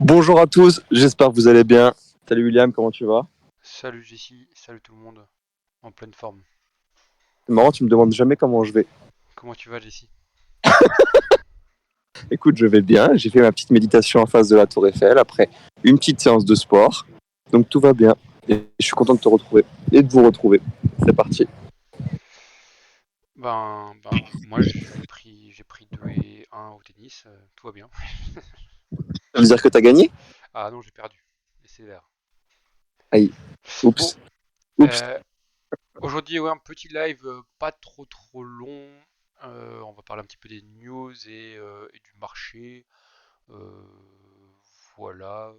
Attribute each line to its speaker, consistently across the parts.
Speaker 1: Bonjour à tous, j'espère que vous allez bien. Salut William, comment tu vas?
Speaker 2: Salut Jessie, salut tout le monde, en pleine forme.
Speaker 1: C'est marrant, tu me demandes jamais comment je vais.
Speaker 2: Comment tu vas Jessie?
Speaker 1: Écoute, je vais bien. J'ai fait ma petite méditation en face de la Tour Eiffel après une petite séance de sport. Donc tout va bien. Et je suis content de te retrouver et de vous retrouver. C'est parti.
Speaker 2: Moi j'ai pris 2 et 1 au tennis, tout va bien.
Speaker 1: Ça veut dire que t'as gagné?
Speaker 2: Ah non, j'ai perdu, et c'est vert.
Speaker 1: Aïe,
Speaker 2: Bon,
Speaker 1: oups, oups.
Speaker 2: euh, aujourd'hui ouais, un petit live pas trop long. On va parler un petit peu des news et du marché. Euh, voilà.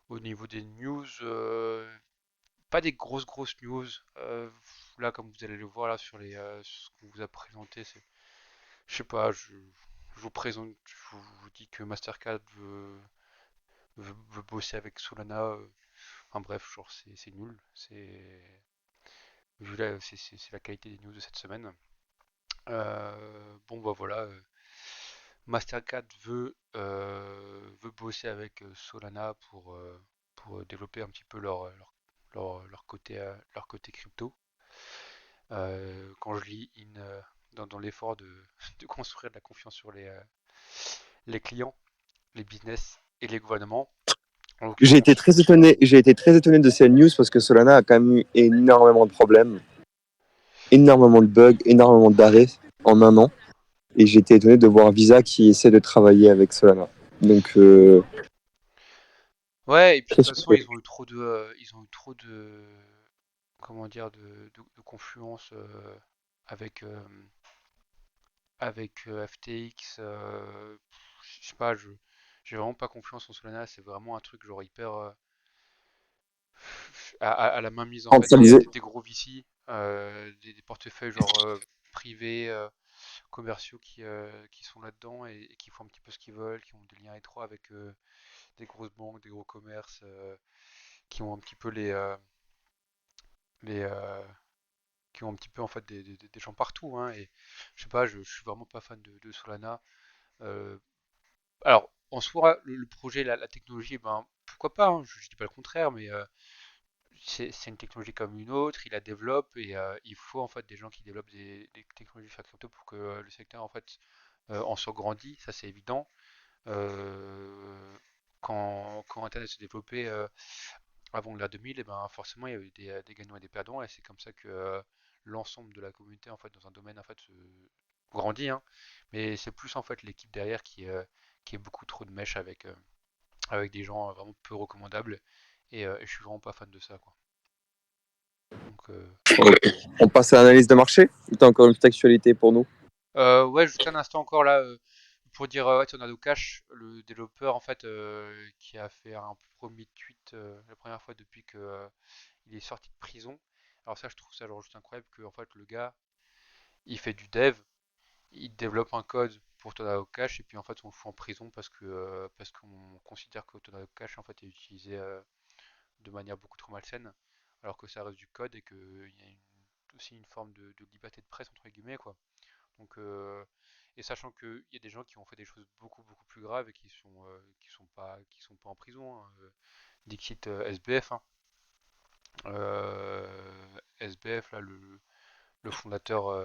Speaker 2: Au niveau des news, pas des grosses news. Là, comme vous allez le voir là sur ce qu'on vous a présenté, je sais pas, je vous présente, je vous dis que Mastercard veut bosser avec Solana. Enfin bref, genre c'est nul. Vu là, c'est la qualité des news de cette semaine. Bon bah voilà, Mastercard veut bosser avec Solana pour développer un petit peu leur côté crypto. Quand je lis dans l'effort de construire de la confiance sur les clients, les business et les gouvernements. En l'occurrence,
Speaker 1: J'ai été très étonné de ces news parce que Solana a quand même eu énormément de problèmes, énormément de bugs, énormément d'arrêts en un an. Et j'ai été étonné de voir Visa qui essaie de travailler avec Solana. Donc,
Speaker 2: ouais, et puis de
Speaker 1: très
Speaker 2: toute façon,
Speaker 1: surpris.
Speaker 2: ils ont eu trop de, comment dire, de confluence avec, euh, avec FTX. Je sais pas, j'ai vraiment pas confiance en Solana. C'est vraiment un truc genre hyper à la mainmise en fait
Speaker 1: Centralisé.
Speaker 2: des gros VC, des portefeuilles genre privés. Commerciaux qui sont là-dedans et qui font un petit peu ce qu'ils veulent, qui ont des liens étroits avec des grosses banques, des gros commerces, qui ont un petit peu les qui ont un petit peu en fait des gens partout, hein, et je sais pas, je suis vraiment pas fan de Solana. Euh, alors en soi, le projet, la technologie, ben pourquoi pas, hein, je dis pas le contraire, mais c'est une technologie comme une autre, il la développe et il faut en fait des gens qui développent des technologies sur la crypto pour que le secteur en fait en soit grandi, ça c'est évident. Euh, quand Internet s'est développé avant l'ère 2000, et ben forcément il y a eu des gagnants et des perdants, et c'est comme ça que l'ensemble de la communauté en fait dans un domaine en fait grandit, hein. Mais c'est plus en fait l'équipe derrière qui est beaucoup trop de mèche avec des gens vraiment peu recommandables, et je suis vraiment pas fan de ça quoi. Donc
Speaker 1: On passe à l'analyse de marché. Tu as encore une petite actualité pour nous?
Speaker 2: ouais, juste un instant encore là, pour dire ouais, Tornado Cash, le développeur en fait qui a fait un premier tweet la première fois depuis que il est sorti de prison. Alors ça, je trouve ça genre juste incroyable que en fait le gars, il fait du dev, il développe un code pour Tornado Cash et puis en fait on le fout en prison parce qu'on considère que Tornado Cash en fait est utilisé de manière beaucoup trop malsaine, alors que ça reste du code et qu'il y a aussi une forme de liberté de presse entre guillemets quoi. Donc, et sachant qu'il y a des gens qui ont fait des choses beaucoup plus graves et qui sont pas en prison, hein. Dixit SBF, hein. SBF, là, le fondateur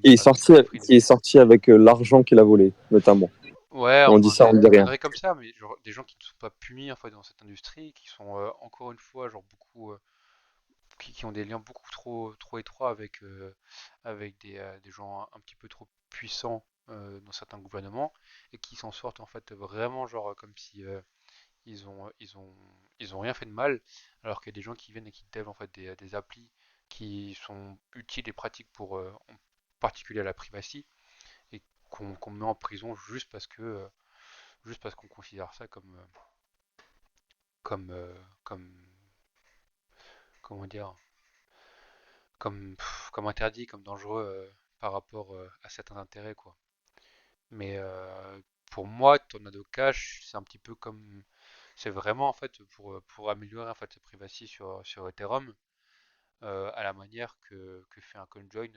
Speaker 1: Qui est
Speaker 2: Sam Bankman-Fried.
Speaker 1: qui est sorti avec l'argent qu'il a volé, notamment.
Speaker 2: Ouais,
Speaker 1: Quand on dit
Speaker 2: enfin,
Speaker 1: ça, on ne dit
Speaker 2: des
Speaker 1: rien.
Speaker 2: conneries comme ça, mais genre, des gens qui ne sont pas punis en fait dans cette industrie, qui sont encore une fois genre qui ont des liens beaucoup trop étroits avec des gens un petit peu trop puissants dans certains gouvernements et qui s'en sortent en fait vraiment genre comme si ils ont, ils ont, ils ont rien fait de mal, alors qu'il y a des gens qui viennent et qui développent en fait des applis qui sont utiles et pratiques pour en particulier à la privacy et qu'on met en prison juste parce qu'on considère ça comme comme comment dire comme interdit, comme dangereux par rapport à certains intérêts, quoi. Mais pour moi, Tornado Cash, c'est un petit peu comme, c'est vraiment en fait pour améliorer en fait sa privacy sur Ethereum, à la manière que fait un CoinJoin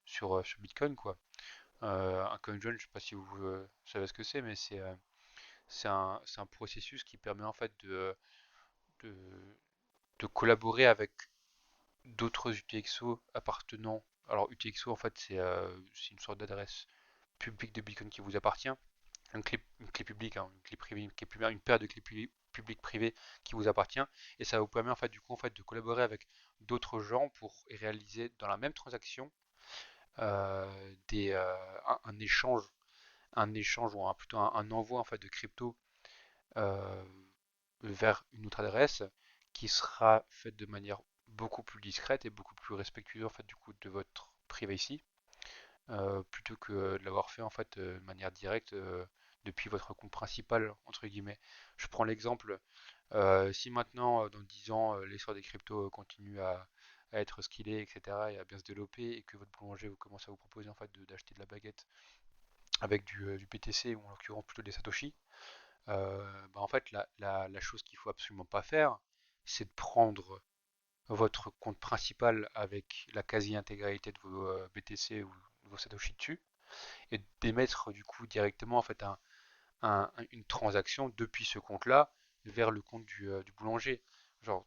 Speaker 2: sur Bitcoin, quoi. Un CoinJoin, je sais pas si vous savez ce que c'est, mais c'est un processus qui permet en fait de, de collaborer avec d'autres UTXO appartenant. Alors UTXO en fait c'est une sorte d'adresse publique de Bitcoin qui vous appartient, une clé publique, hein, une clé privée, une paire de clés publiques privées qui vous appartient, et ça vous permet en fait du coup en fait de collaborer avec d'autres gens pour réaliser dans la même transaction un échange, ou plutôt un envoi en fait de crypto euh, vers une autre adresse qui sera faite de manière beaucoup plus discrète et beaucoup plus respectueuse en fait du coup de votre privacy, plutôt que de l'avoir fait en fait de manière directe depuis votre compte principal entre guillemets. Je prends l'exemple, si maintenant dans 10 ans l'essor des cryptos continue à être ce qu'il est, etc., et à bien se développer, et que votre boulanger vous commence à vous proposer en fait d'acheter de la baguette avec du BTC, ou en l'occurrence plutôt des Satoshi, bah, en fait la chose qu'il faut absolument pas faire, c'est de prendre votre compte principal avec la quasi-intégralité de vos BTC ou de vos Satoshi dessus, et d'émettre du coup directement en fait une transaction depuis ce compte-là vers le compte du boulanger. Genre,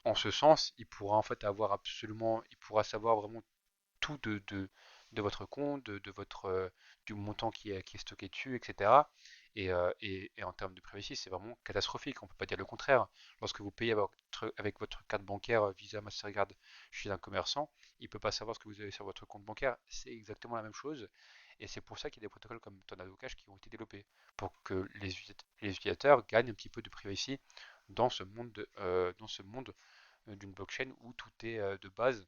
Speaker 2: en ce sens, il pourra en fait avoir absolument, il pourra savoir vraiment tout de votre compte, du montant qui est stocké dessus, etc. Et en termes de privacy, c'est vraiment catastrophique. On ne peut pas dire le contraire. Lorsque vous payez avec votre carte bancaire Visa, Mastercard chez un commerçant, il ne peut pas savoir ce que vous avez sur votre compte bancaire. C'est exactement la même chose. Et c'est pour ça qu'il y a des protocoles comme Tornado Cash qui ont été développés, pour que les utilisateurs gagnent un petit peu de privacy dans ce monde d'une blockchain où tout est de base,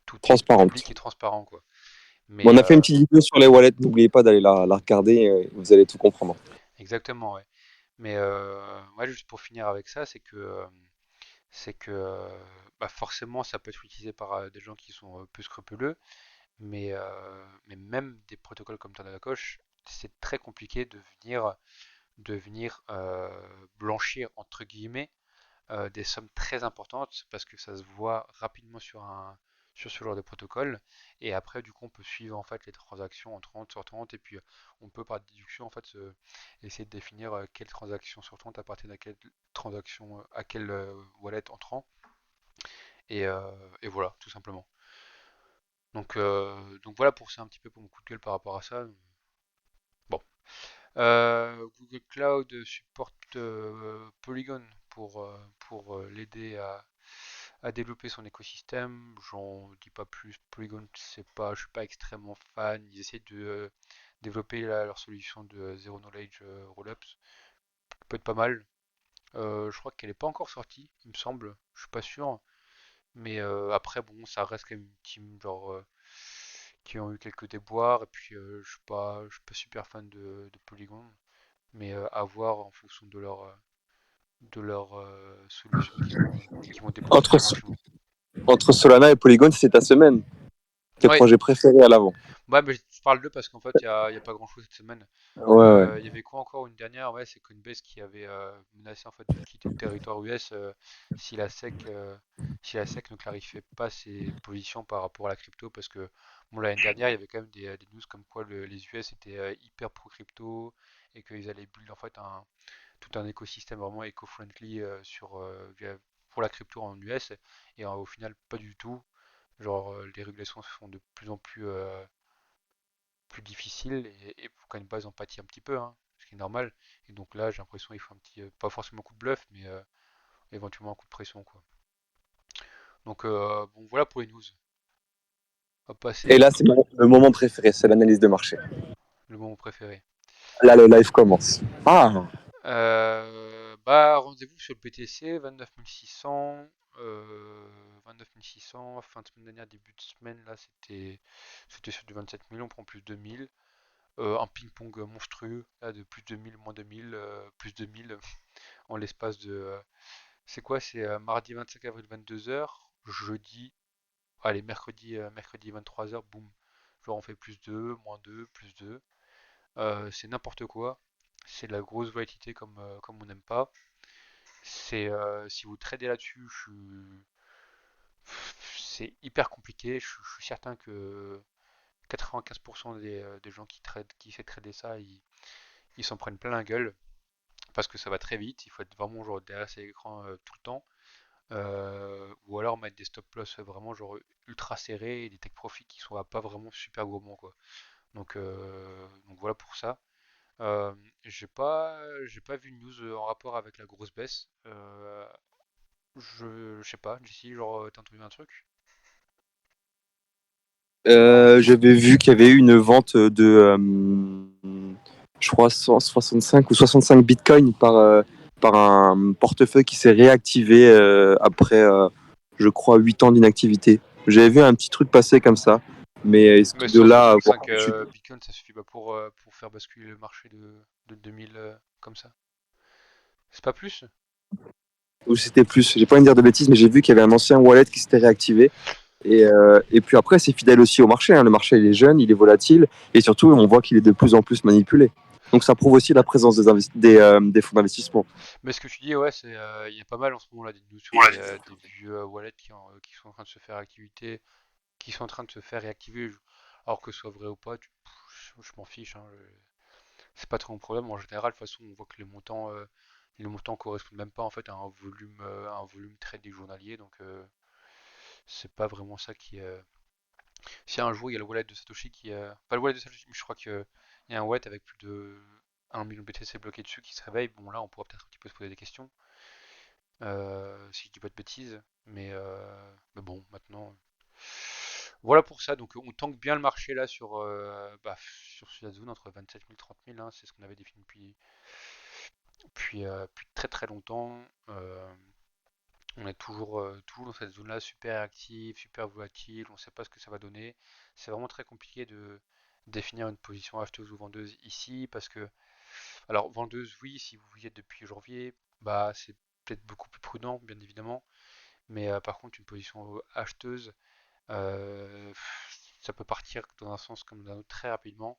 Speaker 2: tout est public
Speaker 1: Transparente.
Speaker 2: et transparent, quoi.
Speaker 1: Bon,
Speaker 2: Mais
Speaker 1: on a fait une petite vidéo sur les wallets, n'oubliez pas d'aller la regarder, vous allez tout comprendre.
Speaker 2: exactement, ouais. Mais ouais, juste pour finir avec ça, c'est que bah forcément, ça peut être utilisé par des gens qui sont peu scrupuleux, mais même des protocoles comme Tornado-Cash, c'est très compliqué de venir blanchir entre guillemets des sommes très importantes, parce que ça se voit rapidement sur ce genre de protocole, et après du coup on peut suivre en fait les transactions en 30 sur 30, et puis on peut par déduction en fait essayer de définir quelle transaction sur 30 appartient à quelle transaction, à quel wallet entrant, et voilà, tout simplement. Donc voilà pour ça, un petit peu pour mon coup de gueule par rapport à ça. Bon. Google Cloud supporte Polygon pour l'aider à développer son écosystème. J'en dis pas plus. Polygon, je suis pas extrêmement fan. Ils essaient de développer leur solution de Zero Knowledge Rollups. Peut être pas mal. Je crois qu'elle est pas encore sortie, il me semble. Je suis pas sûr. Mais après, bon, ça reste quand même une team genre qui ont eu quelques déboires. Et puis, je suis pas super fan de Polygon. Mais à voir en fonction de leur solution qu'ils vont déployer sur
Speaker 1: Entre,
Speaker 2: le marché.
Speaker 1: entre Solana et Polygon, c'est ta semaine. Tes
Speaker 2: Ouais,
Speaker 1: projets préférés à l'avant.
Speaker 2: ouais, mais je parle d'eux parce qu'en fait, il y a pas grand-chose cette semaine.
Speaker 1: Ouais, ouais.
Speaker 2: Il y avait quoi encore une dernière? Ouais, c'est Coinbase qui avait menacé en fait de quitter le territoire US si la SEC, euh, si la SEC ne clarifiait pas ses positions par rapport à la crypto, parce que bon, l'année dernière, il y avait quand même des news comme quoi les US étaient hyper pro crypto, et qu'ils allaient build en fait tout un écosystème vraiment éco-friendly pour la crypto en US, et au final pas du tout. Genre les régulations se font de plus en plus difficiles, et pour quand même pas, ils en pâtissent un petit peu, hein, ce qui est normal. Et donc là, j'ai l'impression qu'il faut un petit, pas forcément un coup de bluff, mais éventuellement un coup de pression, quoi. Donc bon, voilà pour les news. On va
Speaker 1: Et
Speaker 2: passer
Speaker 1: là, c'est le moment préféré, c'est l'analyse de marché.
Speaker 2: le moment préféré.
Speaker 1: Là, le live commence. Ah,
Speaker 2: Bah, rendez-vous sur le BTC, 29 600, 29 600, fin de semaine dernière, début de semaine, là, c'était sur du 27 000, on prend plus de 2000. Un ping-pong monstrueux, là, de plus de 1000, moins de 1000, plus de 1000 en l'espace de... c'est quoi? C'est mardi 25 avril 22 h, jeudi, allez, mercredi 23 h, boum. Genre on fait plus 2, moins 2, plus 2. C'est n'importe quoi. C'est de la grosse volatilité comme on n'aime pas. Si vous tradez là-dessus, c'est hyper compliqué. Je suis certain que 95% des gens qui essaient de trader ça, ils s'en prennent plein la gueule. parce que ça va très vite, il faut être vraiment genre derrière ses écrans tout le temps. Ou alors mettre des stop loss vraiment genre ultra serrés et des take profits qui sont pas vraiment super gourmands quoi. Donc voilà pour ça. Euh, j'ai pas vu de news en rapport avec la grosse baisse. Je sais pas, d'ici genre t'as entendu un truc?
Speaker 1: J'avais vu qu'il y avait eu une vente de, je crois, 165 ou 65 bitcoins par un portefeuille qui s'est réactivé après, je crois, 8 ans d'inactivité. J'avais vu un petit truc passer comme ça, mais est-ce que
Speaker 2: Mais
Speaker 1: de là à avoir
Speaker 2: 165
Speaker 1: une chute,
Speaker 2: bitcoins ça suffit pas pour faire basculer le marché de 2000 comme ça. C'est pas plus?
Speaker 1: ou c'était plus, j'ai pas envie de dire de bêtises, mais j'ai vu qu'il y avait un ancien wallet qui s'était réactivé. Et puis après, c'est fidèle aussi au marché, hein. Le marché, il est jeune, il est volatile, et surtout, on voit qu'il est de plus en plus manipulé. Donc ça prouve aussi la présence des fonds d'investissement.
Speaker 2: Mais ce que tu dis, ouais, il y a pas mal en ce moment là des news sur des vieux wallets qui sont en train de se faire activité, qui sont en train de se faire réactiver. Alors que ce soit vrai ou pas, je m'en fiche, hein, c'est pas trop mon problème. En général, de toute façon, on voit que les montants correspondent même pas en fait à un volume trading journalier, donc c'est pas vraiment ça qui. Si un jour il y a le wallet de Satoshi pas le wallet de Satoshi, mais je crois qu'il y a un wallet avec plus de 1 million de BTC bloqué dessus qui se réveille, bon là on pourra peut-être un petit peu se poser des questions. Si je dis pas de bêtises. Mais bon, maintenant. Voilà pour ça. Donc on tanque bien le marché là sur la zone entre 27 000 et 30 000, hein, c'est ce qu'on avait défini depuis très très longtemps. On est toujours dans cette zone-là, super active, super volatile, on ne sait pas ce que ça va donner. C'est vraiment très compliqué de définir une position acheteuse ou vendeuse ici parce que, alors vendeuse, oui, si vous y êtes depuis janvier, bah c'est peut-être beaucoup plus prudent, bien évidemment. Mais par contre, une position acheteuse, ça peut partir dans un sens comme dans un autre très rapidement.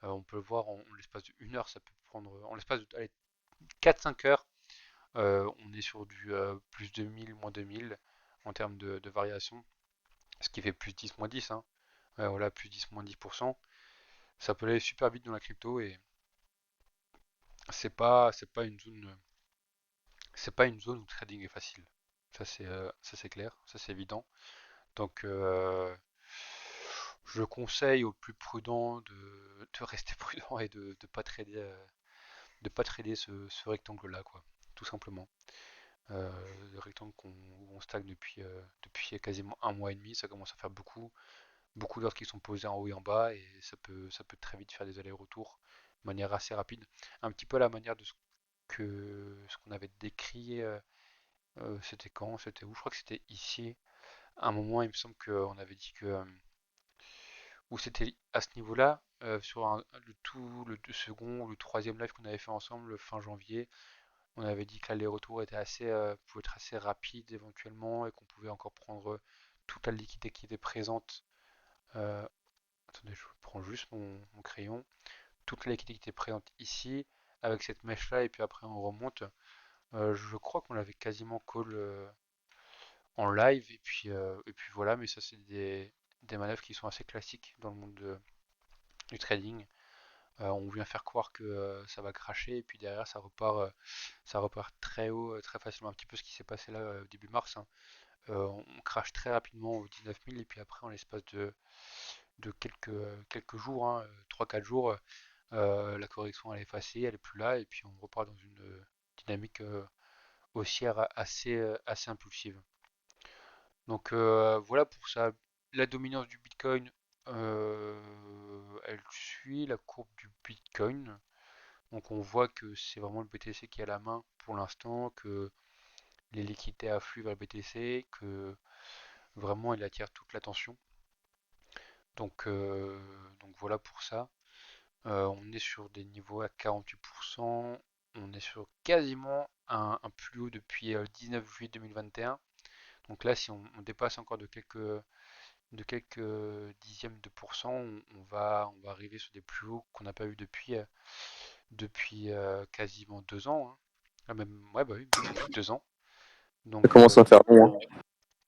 Speaker 2: On peut le voir en l'espace d'une heure, ça peut prendre en l'espace de allez, 4-5 heures, on est sur du plus 2000, moins 2000 en termes de variation, ce qui fait plus 10, moins 10, hein. Ouais, voilà, plus 10, moins 10%. Ça peut aller super vite dans la crypto et c'est pas une zone, c'est pas une zone où le trading est facile. Ça c'est clair, ça c'est évident. Donc, je conseille aux plus prudents de rester prudent et de pas trader ce rectangle-là, quoi, tout simplement. Le rectangle où on stagne depuis quasiment un mois et demi, ça commence à faire beaucoup d'ordres qui sont posés en haut et en bas, et ça peut très vite faire des allers-retours de manière assez rapide. Un petit peu à la manière de ce qu'on avait décrit, c'était quand, c'était où, je crois que c'était ici. À un moment, il me semble qu'on avait dit que où c'était à ce niveau-là, sur le second ou le troisième live qu'on avait fait ensemble fin janvier, on avait dit que l'aller-retour pouvait être assez rapide éventuellement et qu'on pouvait encore prendre toute la liquidité qui était présente. Euh, Attendez, je prends juste mon crayon. Toute la liquidité qui était présente ici, avec cette mèche-là, et puis après on remonte. Je crois qu'on l'avait quasiment call en live, et puis voilà, mais ça c'est des manœuvres qui sont assez classiques dans le monde du trading. On vient faire croire que ça va cracher et puis derrière ça repart très haut, très facilement. Un petit peu ce qui s'est passé là début mars, hein. On crache très rapidement aux 19 000 et puis après en l'espace de quelques jours, hein, 3-4 jours, la correction elle est effacée, elle est plus là et puis on repart dans une dynamique haussière assez impulsive. Donc voilà pour ça. La dominance du Bitcoin, elle suit la courbe du Bitcoin. Donc on voit que c'est vraiment le BTC qui a la main pour l'instant, que les liquidités affluent vers le BTC, que vraiment il attire toute l'attention. Donc, donc voilà pour ça. On est sur des niveaux à 48%. On est sur quasiment un plus haut depuis 19 juillet 2021. Donc là, si on dépasse encore de quelques dixièmes de pourcent, on va arriver sur des plus hauts qu'on n'a pas eu depuis quasiment 2 ans, hein. Ah, même, ouais, bah oui, même plus de 2 ans.
Speaker 1: Ça
Speaker 2: Donc,
Speaker 1: commence à faire long,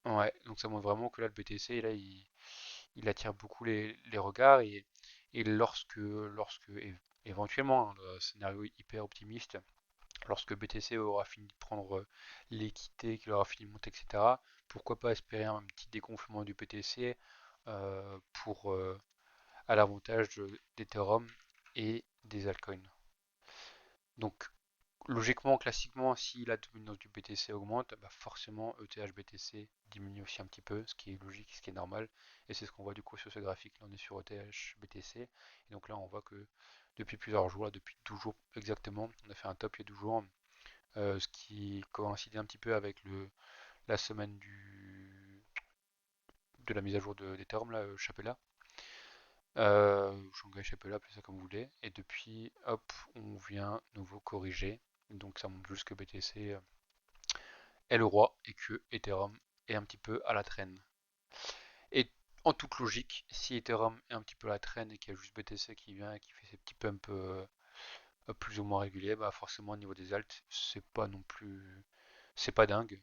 Speaker 1: hein.
Speaker 2: ouais, donc ça montre vraiment que là, le BTC, là, il attire beaucoup les regards et lorsque éventuellement, hein, le scénario hyper optimiste, lorsque BTC aura fini de prendre l'équité, qu'il aura fini de monter, etc., pourquoi pas espérer un petit dégonflement du BTC pour à l'avantage d'Ethereum et des altcoins. Donc logiquement, classiquement, si la dominance du BTC augmente, bah forcément ETH BTC diminue aussi un petit peu, ce qui est logique, ce qui est normal. Et c'est ce qu'on voit du coup sur ce graphique. Là, on est sur ETH BTC. Et donc là, on voit que depuis plusieurs jours, là, depuis 12 jours exactement, on a fait un top il y a 12 jours, ce qui coïncidait un petit peu avec la semaine de la mise à jour d'Ethereum, là, Chapella. Shanghai Chapella, appelez ça comme vous voulez. Et depuis, hop, on vient nouveau corriger. Donc ça montre juste que BTC est le roi et que Ethereum est un petit peu à la traîne. Et en toute logique, si Ethereum est un petit peu à la traîne et qu'il y a juste BTC qui vient et qui fait ses petits pumps plus ou moins réguliers, bah forcément au niveau des alts, c'est pas non plus, c'est pas dingue.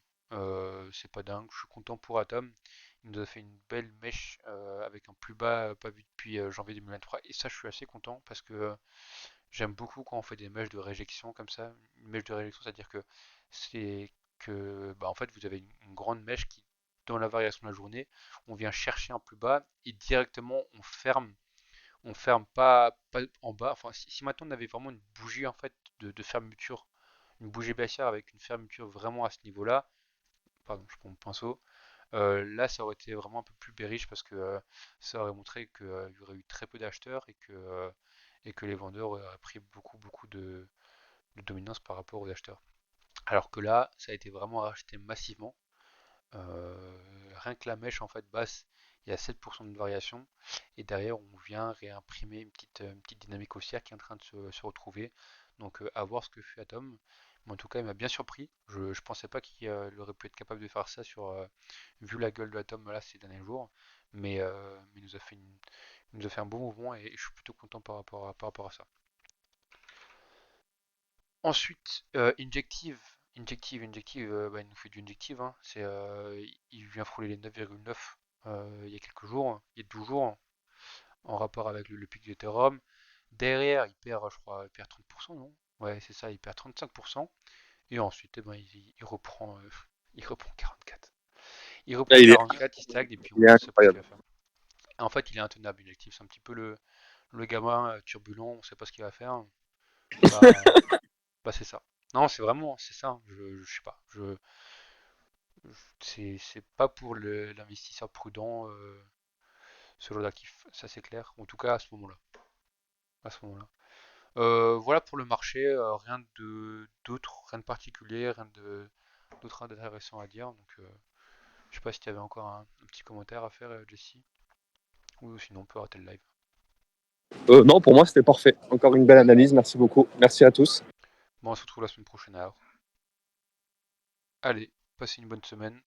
Speaker 2: C'est pas dingue. Je suis content pour Atom. Il nous a fait une belle mèche avec un plus bas pas vu depuis janvier 2023. Et ça, je suis assez content parce que j'aime beaucoup quand on fait des mèches de réjection comme ça. Une mèche de réjection, c'est-à-dire que c'est que bah, en fait vous avez une grande mèche qui, dans la variation de la journée, on vient chercher un plus bas et directement on ferme pas en bas. Enfin, si maintenant on avait vraiment une bougie en fait de fermeture, une bougie baissière avec une fermeture vraiment à ce niveau-là, pardon, je prends mon pinceau, là ça aurait été vraiment un peu plus bearish parce que ça aurait montré qu'il y aurait eu très peu d'acheteurs et que les vendeurs auraient pris beaucoup de dominance par rapport aux acheteurs. Alors que là, ça a été vraiment racheté massivement. Rien que la mèche en fait basse, il y a 7% de variation. Et derrière, on vient réimprimer une petite dynamique haussière qui est en train de se retrouver. Donc à voir ce que fait Atom. Mais en tout cas, il m'a bien surpris. Je ne pensais pas qu'il aurait pu être capable de faire ça vu la gueule de Atom là ces derniers jours. Mais il nous a fait un bon mouvement et je suis plutôt content par rapport à ça. Ensuite, Injective, bah, il nous fait du Injective, hein. Il vient frôler les 9,9 il y a quelques jours, il y a 12 jours, en rapport avec le pic d'Ethereum. Derrière, il perd, je crois, il perd 30%, non? Ouais, c'est ça, il perd 35%. Et ensuite, eh ben, il reprend, il reprend 44. Il
Speaker 1: Là,
Speaker 2: reprend 44, il stagne, et puis
Speaker 1: il est
Speaker 2: on ne sait pas ce qu'il
Speaker 1: incroyable.
Speaker 2: va faire. En fait, il est intenable, Injective. C'est un petit peu le gamin turbulent, on ne sait pas ce qu'il va faire. Bah, Bah c'est ça. Non, c'est vraiment, c'est ça. Je sais pas. C'est pas pour l'investisseur prudent ce genre d'actif. Ça c'est clair. En tout cas à ce moment-là. À ce moment-là. Voilà pour le marché. Rien de d'autre, rien de particulier, rien de d'autre intéressant à dire. Donc je sais pas si tu avais encore un petit commentaire à faire, Jessie. Ou sinon on peut arrêter le live.
Speaker 1: Non, pour moi, c'était parfait. Encore une belle analyse. Merci beaucoup. Merci à tous.
Speaker 2: Bon, on se retrouve la semaine prochaine alors. Allez, passez une bonne semaine.